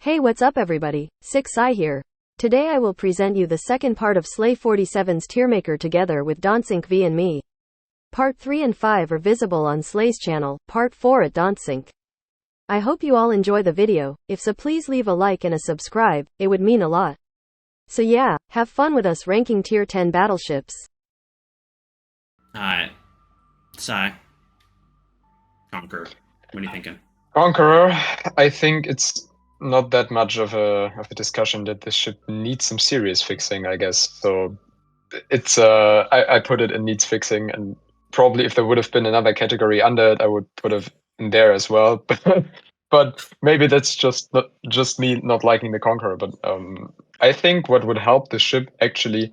Hey, what's up everybody? 6i here. Today I will present you the second part of Slay 47's Tiermaker together with Donsync V and me. Part 3 and 5 are visible on Slay's channel, Part 4 at Donsync. I hope you all enjoy the video. If so, please leave a like and a subscribe, it would mean a lot. So yeah, have fun with us ranking Tier 10 battleships. Alright. Sai. Conqueror. What are you thinking? Conqueror, I think it's not that much of a discussion that this ship needs some serious fixing, I guess. So it's I put it in needs fixing, and probably if there would have been another category under it, I would put it in there as well. But maybe that's just me not liking the Conqueror. But I think what would help the ship actually,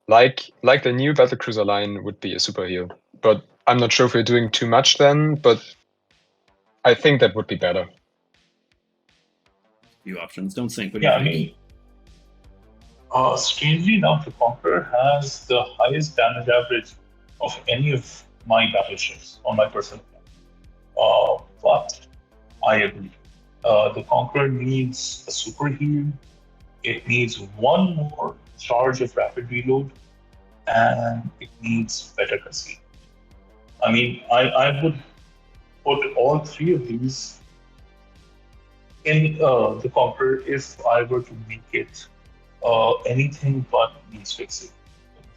like the new battlecruiser line, would be a super heal. But I'm not sure if we're doing too much then. But I think that would be better. Few options. Don't think. What do Yeah, you think? strangely enough, the Conqueror has the highest damage average of any of my battleships on my personal plan. But I agree. The Conqueror needs a super heal. It needs one more charge of rapid reload, and it needs better concealment. I mean, I would put all three of these in the Conqueror if I were to make it anything but needs fixing.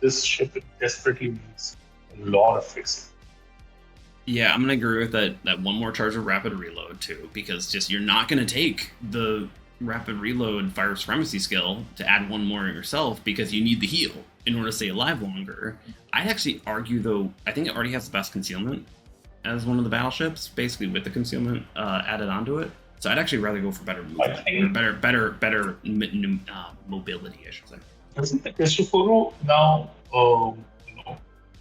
This ship desperately needs a lot of fixing. Yeah, I'm gonna agree with that one more charge of rapid reload too, because just you're not gonna take the rapid reload fire supremacy skill to add one more yourself because you need the heal in order to stay alive longer. I'd actually argue though, I think it already has the best concealment as one of the battleships, basically with the concealment added onto it. So I'd actually rather go for better movement, or better mobility, I should say. Doesn't the Cristoforo now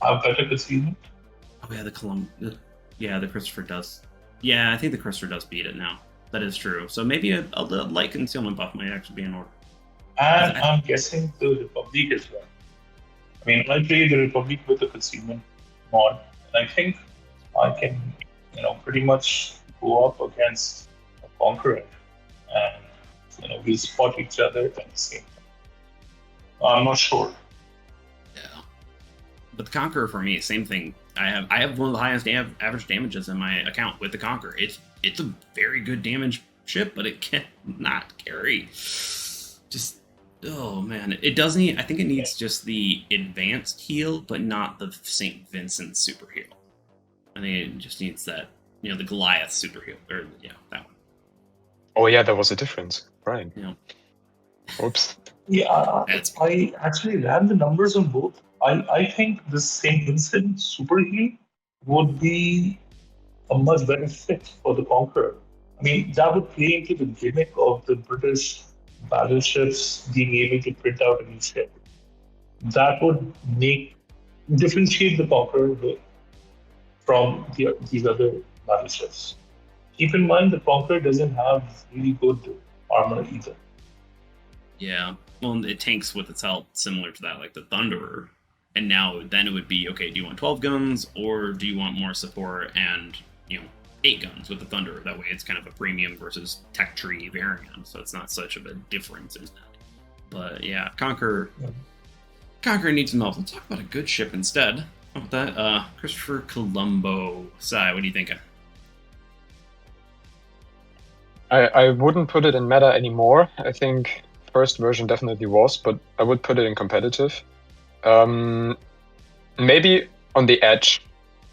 have better concealment? Oh yeah, the Christopher does. Yeah, I think the Christopher does beat it now. That is true. So maybe a light concealment buff might actually be in order. And I'm guessing the Republic as well. I mean, I play the Republic with the concealment mod, and I think I can, pretty much go up against a Conqueror, and we spot each other at the same time. I'm not sure. Yeah, but the Conqueror for me, same thing. I have one of the highest average damages in my account with the Conqueror. It's a very good damage ship, but it cannot carry. Just oh man, it does need. I think it needs just the advanced heal, but not the St. Vincent super heal. I think it just needs that, the Goliath super heal, or that one. Oh yeah, there was a difference, right? Yeah. Oops. Yeah, I actually ran the numbers on both. I think the St. Vincent super heal would be a much better fit for the Conqueror. I mean, that would play into the gimmick of the British battleships being able to print out a new ship. That would differentiate the Conqueror from these other battleships. Keep in mind, the Conqueror doesn't have really good armor either. Yeah, well, it tanks with its health similar to that, like the Thunderer. And then it would be, okay, do you want 12 guns, or do you want more support and, 8 guns with the Thunderer? That way it's kind of a premium versus tech tree variant, so it's not such of a difference in that. But yeah, Conqueror needs some help. Let's talk about a good ship instead. How about that? Cristoforo Colombo. Sai, what are you thinking? I wouldn't put it in meta anymore. I think first version definitely was, but I would put it in competitive. Maybe on the edge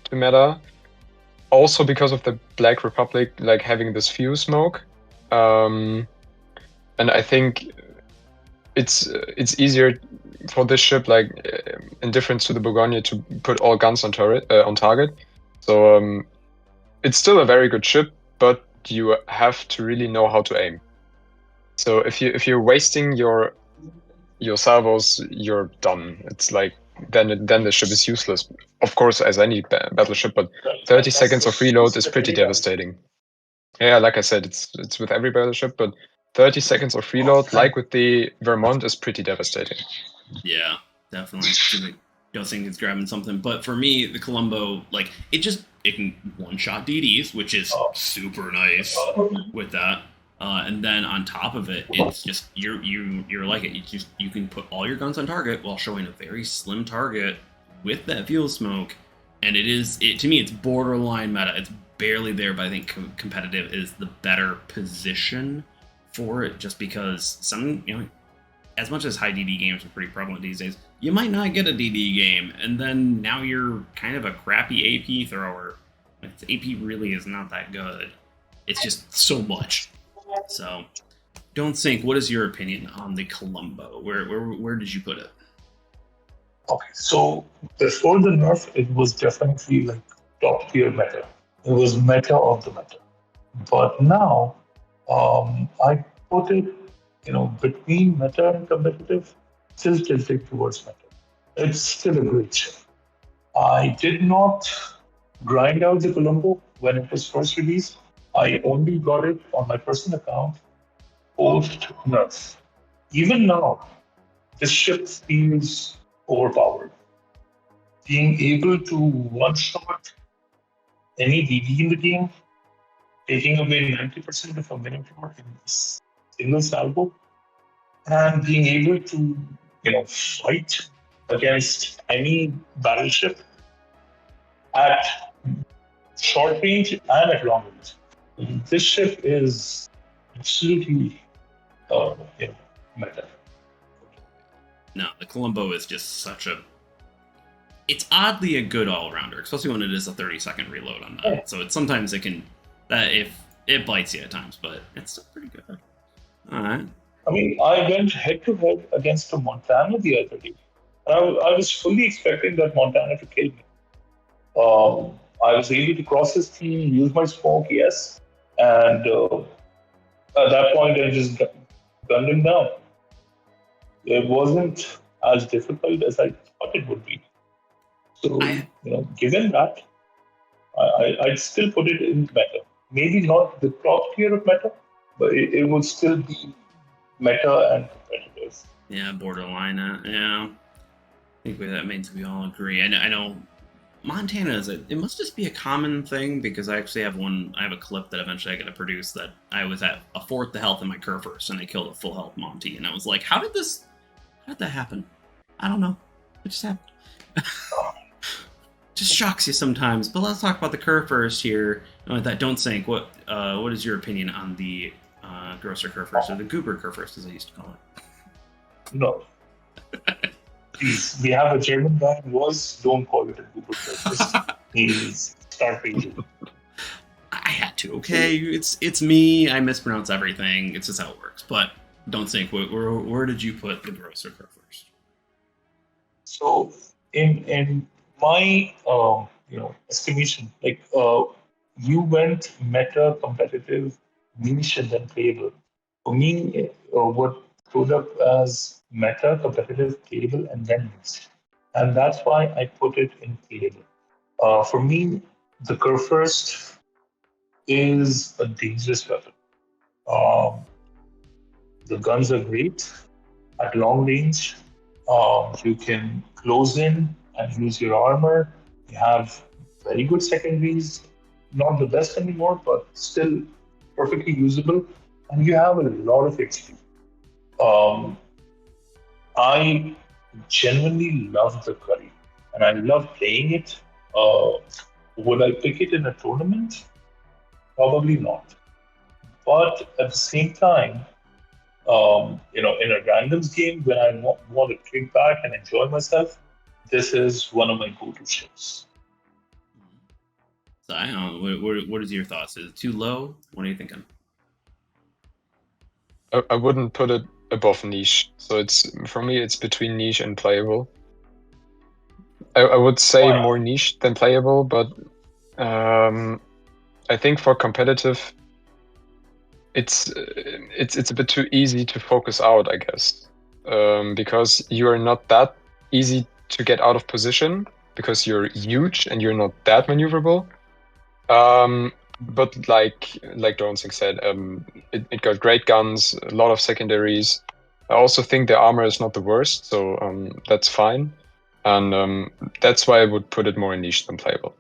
to meta. Also because of the Black Republic, like having this fuse smoke. And I think it's easier for this ship, like in difference to the Bourgogne, to put all guns on target. So it's still a very good ship, but you have to really know how to aim. So if you're wasting your salvos, you're done. It's like then the ship is useless. Of course, as any battleship, but 30 seconds of reload is pretty devastating. Yeah, like I said, it's with every battleship, but 30 seconds of reload, like with the Vermont, is pretty devastating. Yeah, definitely. Guessing it's grabbing something, but for me, the Colombo, like it can one-shot DDs, which is super nice with that. And then on top of it, it's just you're like it. You can put all your guns on target while showing a very slim target with that fuel smoke, and to me it's borderline meta. It's barely there, but I think competitive is the better position for it, just because as much as high DD games are pretty prevalent these days, you might not get a DD game, and then now you're kind of a crappy AP thrower. AP really is not that good. It's just so much. So, Don't Sink, what is your opinion on the Colombo? Where did you put it? Okay, so before the nerf, it was definitely like top tier meta. It was meta of the meta. But now, I put it, between meta and competitive, still tilted towards meta. It's still a great ship. I did not grind out the Colombo when it was first released. I only got it on my personal account post nerf. Even now, this ship feels overpowered. Being able to one-shot any DD in the game, taking away 90% of a minotaur in this single salvo, and being able to, fight against any battleship at short range and at long range. This ship is absolutely meta. No, the Colombo is just such a... It's oddly a good all-rounder, especially when it is a 30-second reload on that. Yeah. So sometimes it can... if it bites you at times, but it's still pretty good. Alright. I mean, I went head-to-head against a Montana the other day. I was fully expecting that Montana to kill me. I was able to cross his team, use my smoke, yes. And at that point, I just gunned him down. It wasn't as difficult as I thought it would be. So, given that, I'd still put it in meta. Maybe not the top tier of meta, but it would still be meta and competitive. Yeah, borderline. Yeah. I think that means we all agree. I know Montana it must just be a common thing, because I actually have a clip that eventually I got to produce that I was at a fourth the health in my Kurfürst and I killed a full health Monty, and I was like, how did that happen? I don't know. It just happened. Just shocks you sometimes. But let's talk about the Kurfürst here. That Don't Sink. What is your opinion on the Grosser Kurfürst, or the Goober Kurfürst, as I used to call it? No. Please, we have a German guy who don't call it a Goober Kurfürst. He's starving. I had to, okay? It's me. I mispronounce everything. It's just how it works. But Don't Sink, where did you put the Grosser Kurfürst? So, in my estimation, you went meta, competitive, niche, and then playable. For me, what showed up as meta, competitive, playable, and then niche, and that's why I put it in playable. For me, the Kurfürst is a dangerous weapon. The guns are great at long range. You can close in and use your armor. You have very good secondaries, not the best anymore, but still perfectly usable. And you have a lot of XP. I genuinely love the curry, and I love playing it. Would I pick it in a tournament? Probably not. But at the same time, in a randoms game, when I want to kick back and enjoy myself, this is one of my go-to ships. So I don't know. What is your thoughts? Is it too low? What are you thinking? I wouldn't put it above niche. So for me, it's between niche and playable. I would say more niche than playable, but I think for competitive, it's a bit too easy to focus out, I guess, because you are not that easy to get out of position, because you're huge and you're not that maneuverable. But like Don't Sink said, it got great guns, a lot of secondaries. I also think the armor is not the worst, so that's fine. And that's why I would put it more in niche than playable.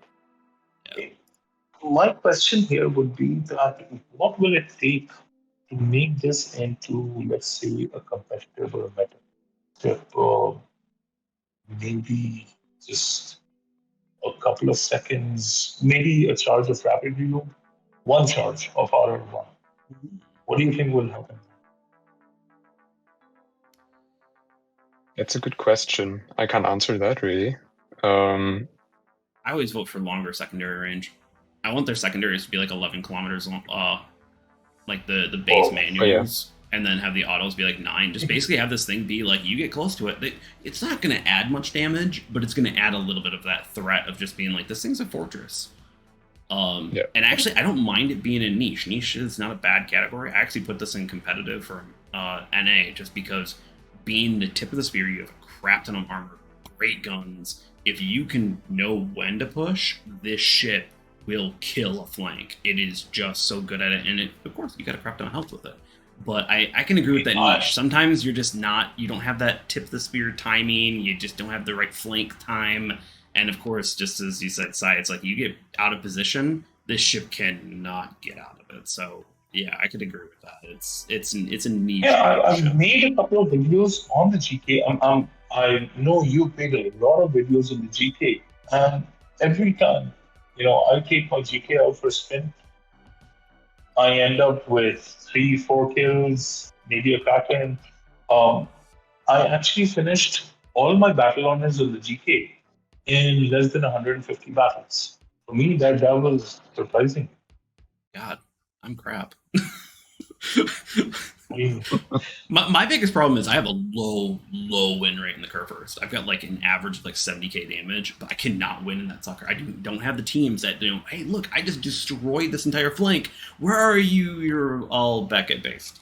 My question here would be that what will it take to make this into, let's say, a competitive or a meta step, maybe just a couple of seconds, maybe a charge of rapid reload, one charge of RR1. What do you think will happen? That's a good question. I can't answer that really. I always vote for longer secondary range. I want their secondaries to be like 11 kilometers long, like the base manuals, and then have the autos be like 9. Just basically have this thing be like, you get close to it, it's not going to add much damage, but it's going to add a little bit of that threat of just being like, this thing's a fortress. And actually, I don't mind it being a niche. Niche is not a bad category. I actually put this in competitive for NA just because being the tip of the spear, you have a crap ton of armor, great guns. If you can know when to push, this ship will kill a flank. It is just so good at it, and of course, you got a crap ton of health with it. But I can agree with that niche. Sometimes you're just you don't have that tip of the spear timing, you just don't have the right flank time, and of course, just as you said, Sai, it's like you get out of position, this ship cannot get out of it. So yeah, I could agree with that. It's a niche. Yeah, I've made a couple of videos on the GK. I know you've made a lot of videos on the GK, and every time, I take my GK out for a spin, I end up with 3-4 kills, maybe a crack-in. I actually finished all my battle honors on the GK in less than 150 battles. For me, that was surprising. God, I'm crap. My biggest problem is I have a low win rate in the Kurfürst. I've got like an average of like 70k damage, but I cannot win in that sucker. I don't have the teams that hey, look, I just destroyed this entire flank. Where are you? You're all Beckett based.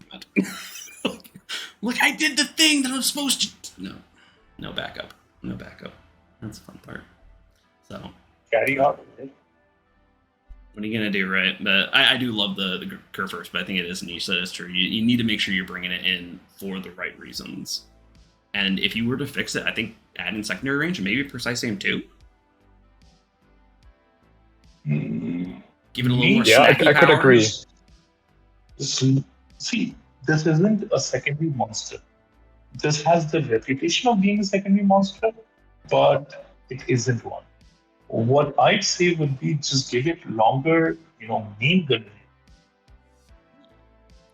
Look, I did the thing that I was supposed to. No backup. That's the fun part. So carry on. What are you gonna do, right? But I do love the Kurfürst, but I think it is niche. That is true. You need to make sure you're bringing it in for the right reasons. And if you were to fix it, I think adding secondary range and maybe precise aim too. Give it a little more. Yeah, I could agree. See, this isn't a secondary monster. This has the reputation of being a secondary monster, but it isn't one. What I'd say would be just give it longer, main gun.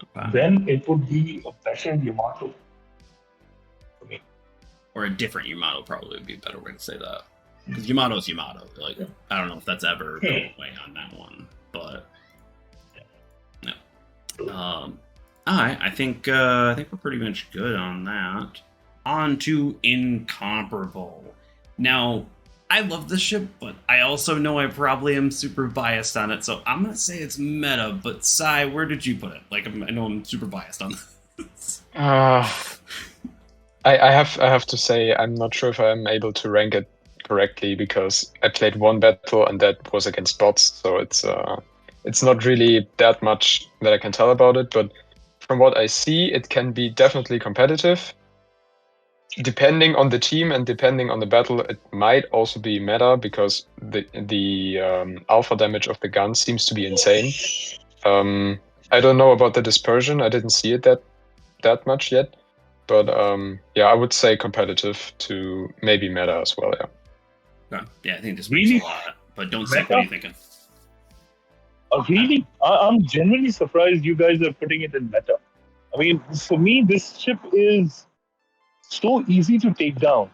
Okay. Then it would be a better Yamato for me. Or a different Yamato probably would be a better way to say that. Because Yamato's Yamato. Like, yeah. I don't know if that's ever going away on that one, but no. All right, I think we're pretty much good on that. On to Incomperable. Now, I love this ship, but I also know I probably am super biased on it, so I'm gonna say it's meta. But Sai, where did you put it? Like, I know I'm super biased on this. I have to say I'm not sure if I'm able to rank it correctly because I played one battle and that was against bots, so it's not really that much that I can tell about it. But from what I see, it can be definitely competitive. Depending on the team and depending on the battle, it might also be meta because the alpha damage of the gun seems to be insane. I don't know about the dispersion. I didn't see it that much yet, but I would say competitive to maybe meta as well. Yeah, I think this makes a lot, but don't say what are you thinking. Really, I'm genuinely surprised you guys are putting it in meta. I mean, for me, this ship is so easy to take down,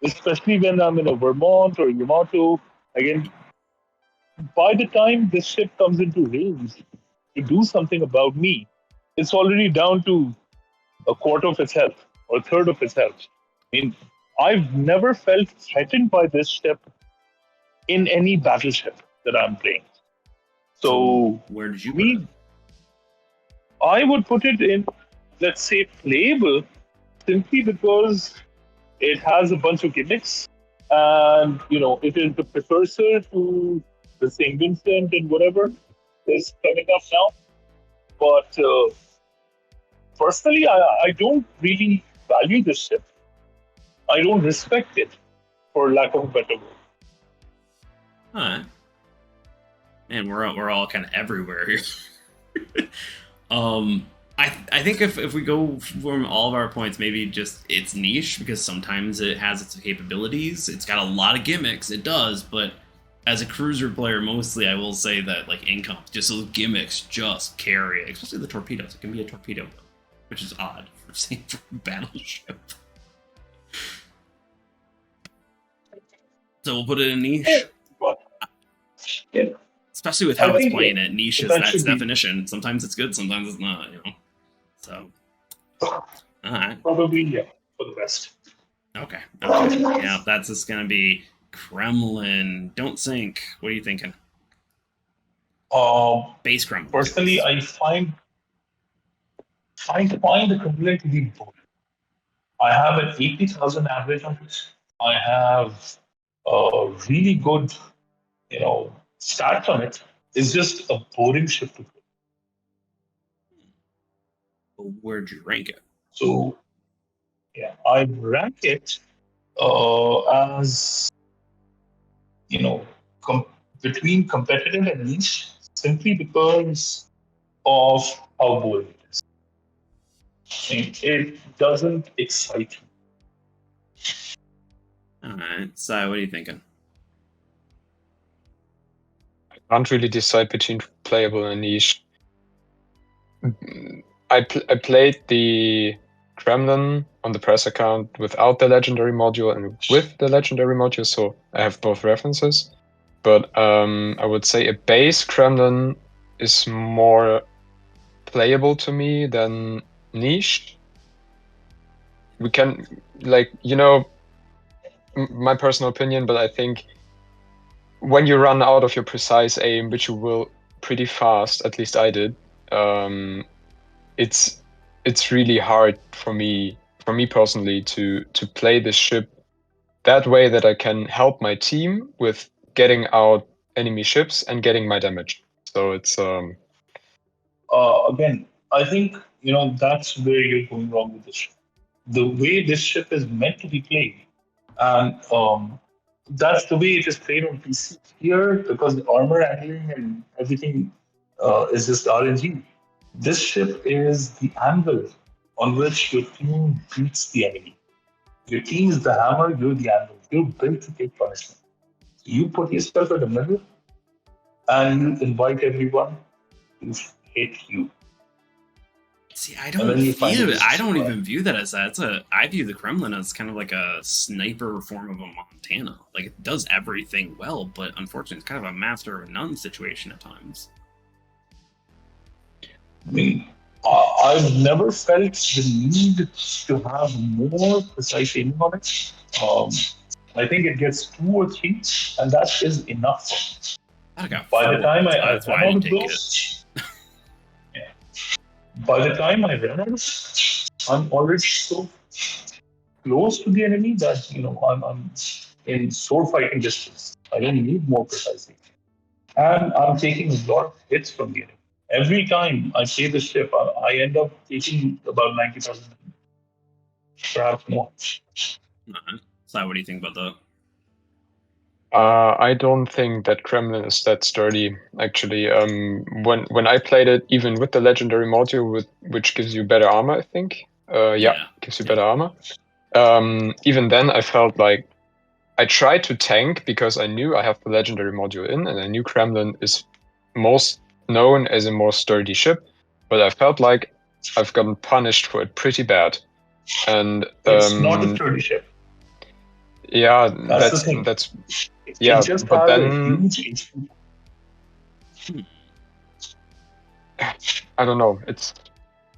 especially when I'm in a Vermont or Yamato. Again, by the time this ship comes into range to do something about me, it's already down to a quarter of its health or a third of its health. I mean, I've never felt threatened by this ship in any battleship that I'm playing. So where did you put it? I would put it in, let's say, playable, simply because it has a bunch of gimmicks, and it is the precursor to the St. Vincent and whatever is coming up now. But personally, I don't really value this ship. I don't respect it, for lack of a better word. All right. Man, we're all kind of everywhere here. I think if we go from all of our points, maybe just it's niche because sometimes it has its capabilities. It's got a lot of gimmicks. It does, but as a cruiser player, mostly I will say that like income, just those gimmicks just carry it, especially the torpedoes. It can be a torpedo, which is odd for saying for a battleship. So we'll put it in niche. Yeah. Especially with how it's playing it, niche is that's definition. Sometimes it's good, sometimes it's not, you know. So, alright. Probably, yeah, for the best. Okay. Yeah, that's just gonna be Kremlin. Don't sink. What are you thinking? Base Kremlin. Personally, I find the Kremlin to be boring. I have an 80,000 average on this. I have a really good, stats on it. It's just a boring ship to play. Where'd you rank it? So, yeah, I rank it as, between competitive and niche, simply because of how boring it is. It doesn't excite me. All right, Sai, what are you thinking? I can't really decide between playable and niche. I played the Kremlin on the press account without the legendary module and with the legendary module, so I have both references. But I would say a base Kremlin is more playable to me than niche. We can, my personal opinion, but I think when you run out of your precise aim, which you will pretty fast, at least I did, it's really hard for me personally to play this ship that way that I can help my team with getting out enemy ships and getting my damage. So it's again, I think that's where you're going wrong with this ship. The way this ship is meant to be played, and that's the way it is played on PC. Here, because the armor handling and everything is just RNG. This ship is the anvil on which your team beats the enemy. Your team is the hammer, you're the anvil. You're built to take punishment. You put yourself in the middle and you invite everyone to hate you. See, I don't view it. I don't even view that as that. I view the Kremlin as kind of like a sniper form of a Montana. Like it does everything well, but unfortunately, it's kind of a master of none situation at times. I mean, I've never felt the need to have more precise aiming on it. I think it gets 2 or 3, and that is enough for me. By the time I run out of those, by the time I run out, I'm already so close to the enemy that I'm in sword fighting distance. I don't need more precise aiming, and I'm taking a lot of hits from the enemy. Every time I play the ship, I end up taking about 90,000, perhaps more. So, what do you think about that? I don't think that Kremlin is that sturdy, actually. When I played it, even with the legendary module, which gives you better armor, I think. Gives you better armor. Even then, I felt like I tried to tank because I knew I have the legendary module in, and I knew Kremlin is most known as a more sturdy ship, but I felt like I've gotten punished for it pretty bad. And it's not a sturdy ship. Yeah, that's the thing. But then I don't know. It's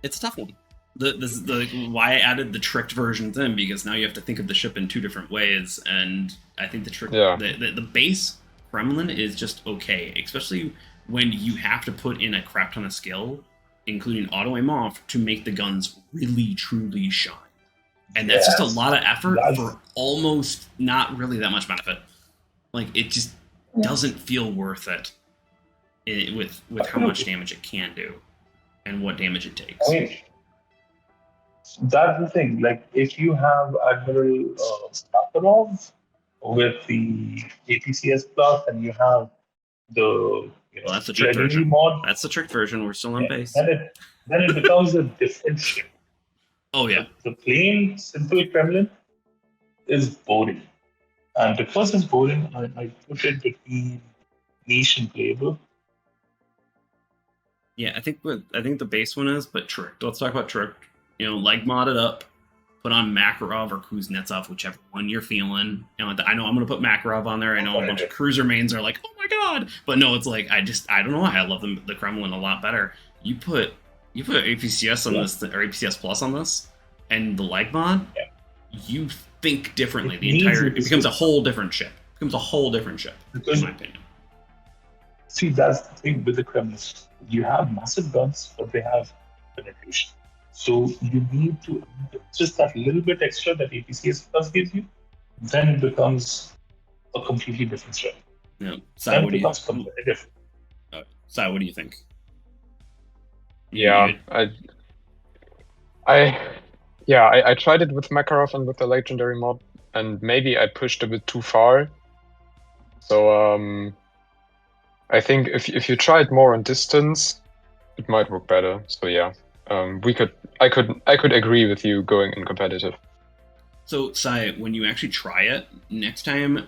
a tough one. The why I added the tricked versions in, because now you have to think of the ship in 2 different ways, and I think the base Kremlin is just okay, especially when you have to put in a crap ton of skill, including auto aim off, to make the guns really truly shine. And that's just a lot of effort for almost not really that much benefit. Like, it just doesn't feel worth it with how much damage it can do and what damage it takes. I mean, that's the thing. Like, if you have Admiral Sakharov with the APCS plus, and you have the that's the trick version. mod. That's the trick version. We're still on base. then it becomes a different ship. Oh yeah. The plain, simple Kremlin is boring. And because it's boring, I put it between niche and playable. Yeah, I think the base one is, but Tricked. Let's talk about Tricked. Leg mod it up. Put on Makarov or Kuznetsov, whichever one you're feeling. I know I'm gonna put Makarov on there. I know a bunch of cruiser mains are like, oh my god, but no, it's like I don't know. I love the Kremlin a lot better. You put APCS on this or APCS Plus on this, and the leg mod. Yeah. You think differently. It becomes a whole different ship. In my opinion. See, that's the thing with the Kremlin. You have massive guns, but they have penetration. So you need to just that little bit extra that APCS Plus gives you, then it becomes a completely different ship. Yeah. Then it becomes competitive. Sai, what do you think? Yeah, I tried it with Makarov and with the legendary mod, and maybe I pushed a bit too far. So I think if you try it more on distance, it might work better. So yeah, I could agree with you going in competitive. So Sai, when you actually try it next time,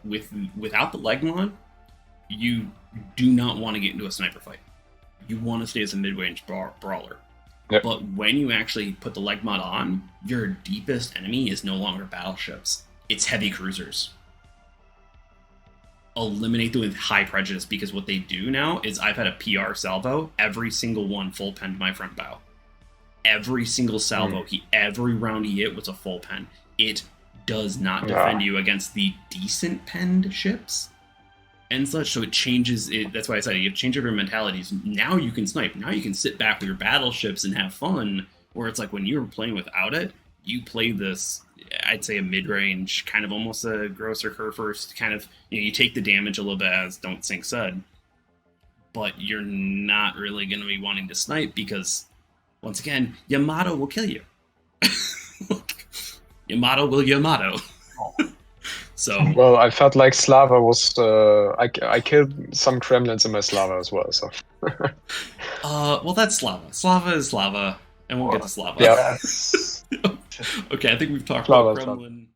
without the leg mod, you do not want to get into a sniper fight. You want to stay as a mid-range brawler. Yep. But when you actually put the leg mod on, your deepest enemy is no longer battleships. It's heavy cruisers. Eliminate them with high prejudice, because what they do now is I've had a PR salvo, every single one full penned my front bow. Every single salvo, every round he hit was a full pen. It does not defend you against the decent penned ships and such, so it changes it. That's why I said you have to change your mentalities. Now you can snipe. Now you can sit back with your battleships and have fun. Where it's like when you were playing without it, you play this, I'd say a mid-range, kind of almost a Grosser Kurfürst, kind of, you take the damage a little bit, as Don't Sink said, but you're not really going to be wanting to snipe because, once again, Yamato will kill you. Yamato will Yamato. So well, I felt like Slava was. I killed some Kremlins in my Slava as well. So. Well, that's Slava. Slava is Slava, and we'll get to Slava. Yeah. Okay, I think we've talked Slava, about Kremlin